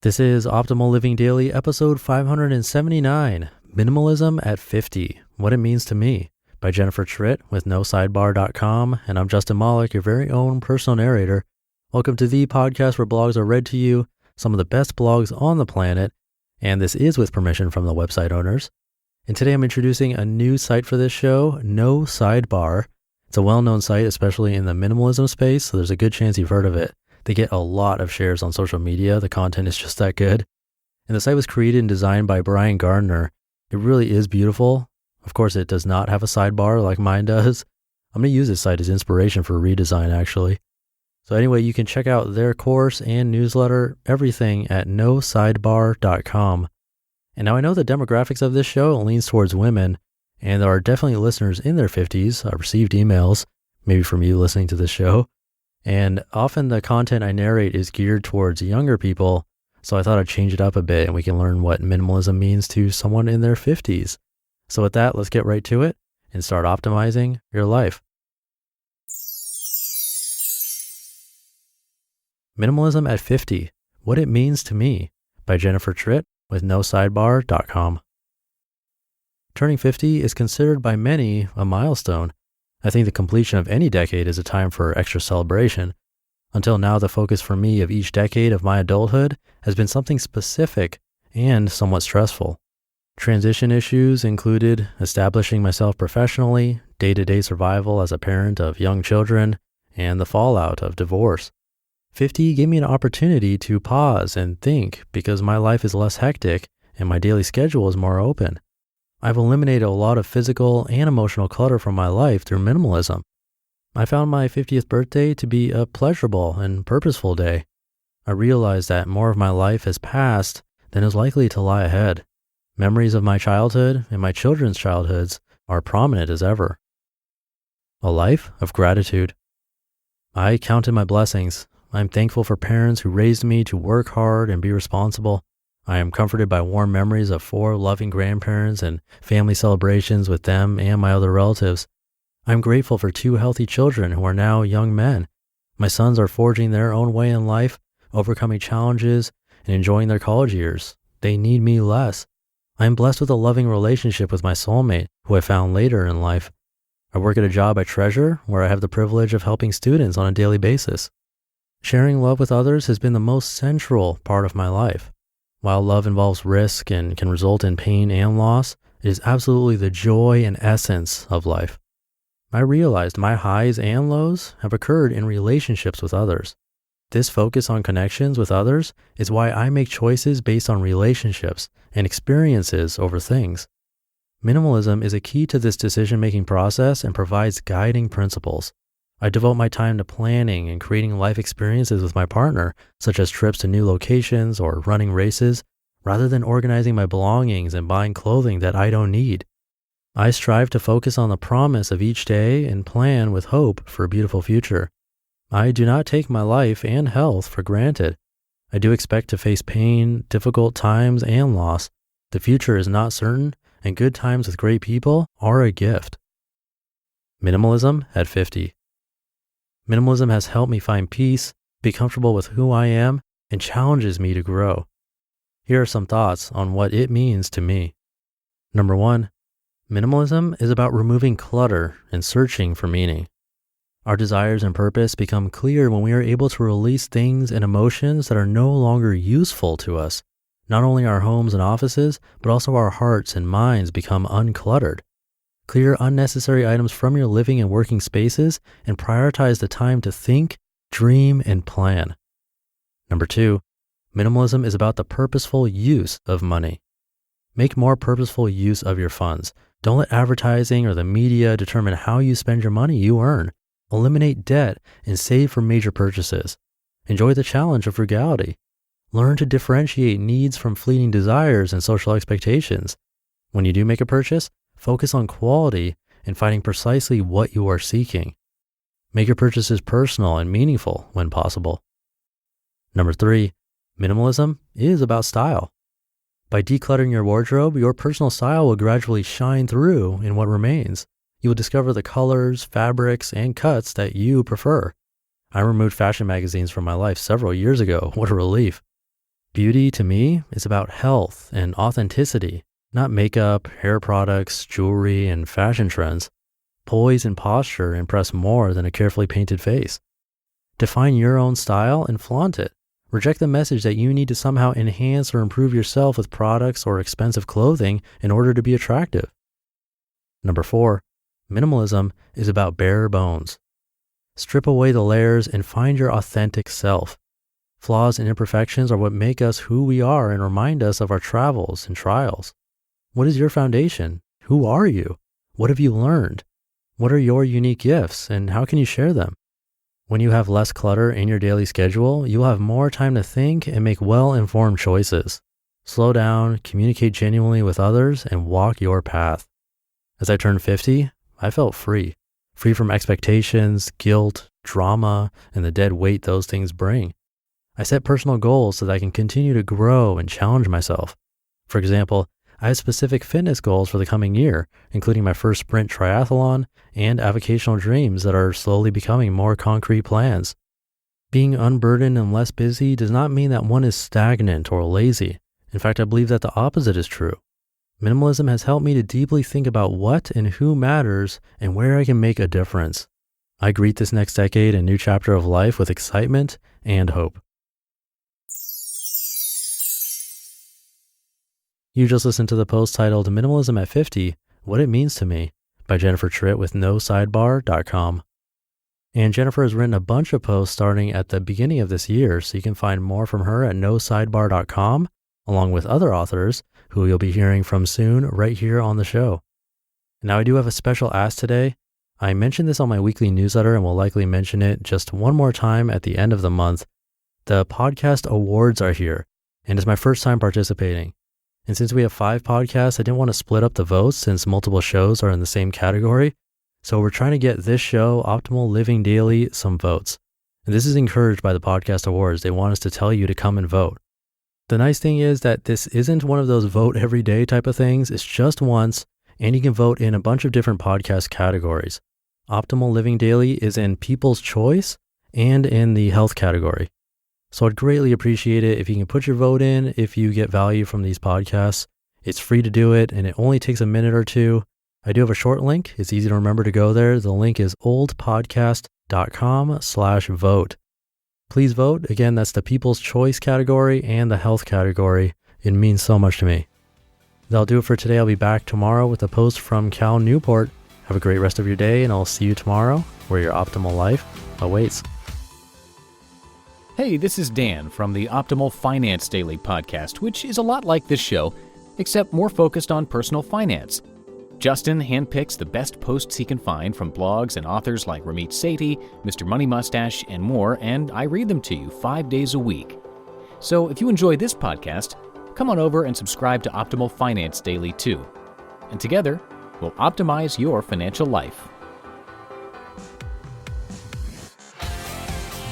This is Optimal Living Daily, episode 579, Minimalism at 50, What It Means to Me, by Jennifer Tritt with Sidebar.com, and I'm Justin Malik, your very own personal narrator. Welcome to the podcast where blogs are read to you, some of the best blogs on the planet, and this is with permission from the website owners. And today I'm introducing a new site for this show, Sidebar. It's a well-known site, especially in the minimalism space, so there's a good chance you've heard of it. They get a lot of shares on social media. The content is just that good. And the site was created and designed by Brian Gardner. It really is beautiful. Of course, it does not have a sidebar like mine does. I'm going to use this site as inspiration for redesign, actually. So anyway, you can check out their course and newsletter, everything at nosidebar.com. And now I know the demographics of this show leans towards women, and there are definitely listeners in their 50s. I've received emails, maybe from you listening to this show. And often the content I narrate is geared towards younger people, so I thought I'd change it up a bit and we can learn what minimalism means to someone in their 50s. So with that, let's get right to it and start optimizing your life. Minimalism at 50, What It Means to Me, by Jennifer Tritt with nosidebar.com. Turning 50 is considered by many a milestone. I think the completion of any decade is a time for extra celebration. Until now, the focus for me of each decade of my adulthood has been something specific and somewhat stressful. Transition issues included establishing myself professionally, day-to-day survival as a parent of young children, and the fallout of divorce. 50 gave me an opportunity to pause and think because my life is less hectic and my daily schedule is more open. I've eliminated a lot of physical and emotional clutter from my life through minimalism. I found my 50th birthday to be a pleasurable and purposeful day. I realized that more of my life has passed than is likely to lie ahead. Memories of my childhood and my children's childhoods are prominent as ever. A life of gratitude. I counted my blessings. I'm thankful for parents who raised me to work hard and be responsible. I am comforted by warm memories of 4 loving grandparents and family celebrations with them and my other relatives. I'm grateful for 2 healthy children who are now young men. My sons are forging their own way in life, overcoming challenges, and enjoying their college years. They need me less. I am blessed with a loving relationship with my soulmate, who I found later in life. I work at a job I treasure, where I have the privilege of helping students on a daily basis. Sharing love with others has been the most central part of my life. While love involves risk and can result in pain and loss, it is absolutely the joy and essence of life. I realized my highs and lows have occurred in relationships with others. This focus on connections with others is why I make choices based on relationships and experiences over things. Minimalism is a key to this decision-making process and provides guiding principles. I devote my time to planning and creating life experiences with my partner, such as trips to new locations or running races, rather than organizing my belongings and buying clothing that I don't need. I strive to focus on the promise of each day and plan with hope for a beautiful future. I do not take my life and health for granted. I do expect to face pain, difficult times, and loss. The future is not certain, and good times with great people are a gift. Minimalism at 50. Minimalism has helped me find peace, be comfortable with who I am, and challenges me to grow. Here are some thoughts on what it means to me. Number 1, minimalism is about removing clutter and searching for meaning. Our desires and purpose become clear when we are able to release things and emotions that are no longer useful to us. Not only our homes and offices, but also our hearts and minds become uncluttered. Clear unnecessary items from your living and working spaces and prioritize the time to think, dream, and plan. Number 2, minimalism is about the purposeful use of money. Make more purposeful use of your funds. Don't let advertising or the media determine how you spend your money you earn. Eliminate debt and save for major purchases. Enjoy the challenge of frugality. Learn to differentiate needs from fleeting desires and social expectations. When you do make a purchase, focus on quality and finding precisely what you are seeking. Make your purchases personal and meaningful when possible. Number 3, minimalism is about style. By decluttering your wardrobe, your personal style will gradually shine through in what remains. You will discover the colors, fabrics, and cuts that you prefer. I removed fashion magazines from my life several years ago. What a relief. Beauty to me is about health and authenticity, not makeup, hair products, jewelry, and fashion trends. Poise and posture impress more than a carefully painted face. Define your own style and flaunt it. Reject the message that you need to somehow enhance or improve yourself with products or expensive clothing in order to be attractive. Number 4, minimalism is about bare bones. Strip away the layers and find your authentic self. Flaws and imperfections are what make us who we are and remind us of our travels and trials. What is your foundation? Who are you? What have you learned? What are your unique gifts and how can you share them? When you have less clutter in your daily schedule, you'll have more time to think and make well-informed choices. Slow down, communicate genuinely with others, and walk your path. As I turned 50, I felt free. Free from expectations, guilt, drama, and the dead weight those things bring. I set personal goals so that I can continue to grow and challenge myself. For example, I have specific fitness goals for the coming year, including my first sprint triathlon and avocational dreams that are slowly becoming more concrete plans. Being unburdened and less busy does not mean that one is stagnant or lazy. In fact, I believe that the opposite is true. Minimalism has helped me to deeply think about what and who matters and where I can make a difference. I greet this next decade and new chapter of life with excitement and hope. You just listened to the post titled Minimalism at 50, What It Means to Me by Jennifer Tritt with Sidebar.com. And Jennifer has written a bunch of posts starting at the beginning of this year, so you can find more from her at Sidebar.com, along with other authors who you'll be hearing from soon right here on the show. Now I do have a special ask today. I mentioned this on my weekly newsletter and will likely mention it just one more time at the end of the month. The podcast awards are here, and it's my first time participating. And since we have 5 podcasts, I didn't want to split up the votes since multiple shows are in the same category. So we're trying to get this show, Optimal Living Daily, some votes. And this is encouraged by the podcast awards. They want us to tell you to come and vote. The nice thing is that this isn't one of those vote every day type of things. It's just once, and you can vote in a bunch of different podcast categories. Optimal Living Daily is in People's Choice and in the health category. So I'd greatly appreciate it if you can put your vote in if you get value from these podcasts. It's free to do it, and it only takes a minute or two. I do have a short link. It's easy to remember to go there. The link is oldpodcast.com/vote. Please vote. Again, that's the People's Choice category and the health category. It means so much to me. That'll do it for today. I'll be back tomorrow with a post from Cal Newport. Have a great rest of your day, and I'll see you tomorrow where your optimal life awaits. Hey, this is Dan from the Optimal Finance Daily podcast, which is a lot like this show, except more focused on personal finance. Justin handpicks the best posts he can find from blogs and authors like Ramit Sethi, Mr. Money Mustache, and more, and I read them to you 5 days a week. So if you enjoy this podcast, come on over and subscribe to Optimal Finance Daily too. And together, we'll optimize your financial life.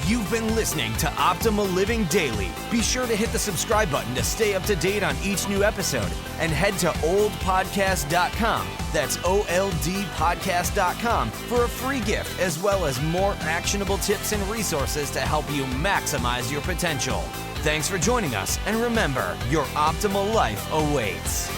You've been listening to Optimal Living Daily. Be sure to hit the subscribe button to stay up to date on each new episode and head to oldpodcast.com. That's OLDpodcast.com for a free gift as well as more actionable tips and resources to help you maximize your potential. Thanks for joining us, and remember, your optimal life awaits.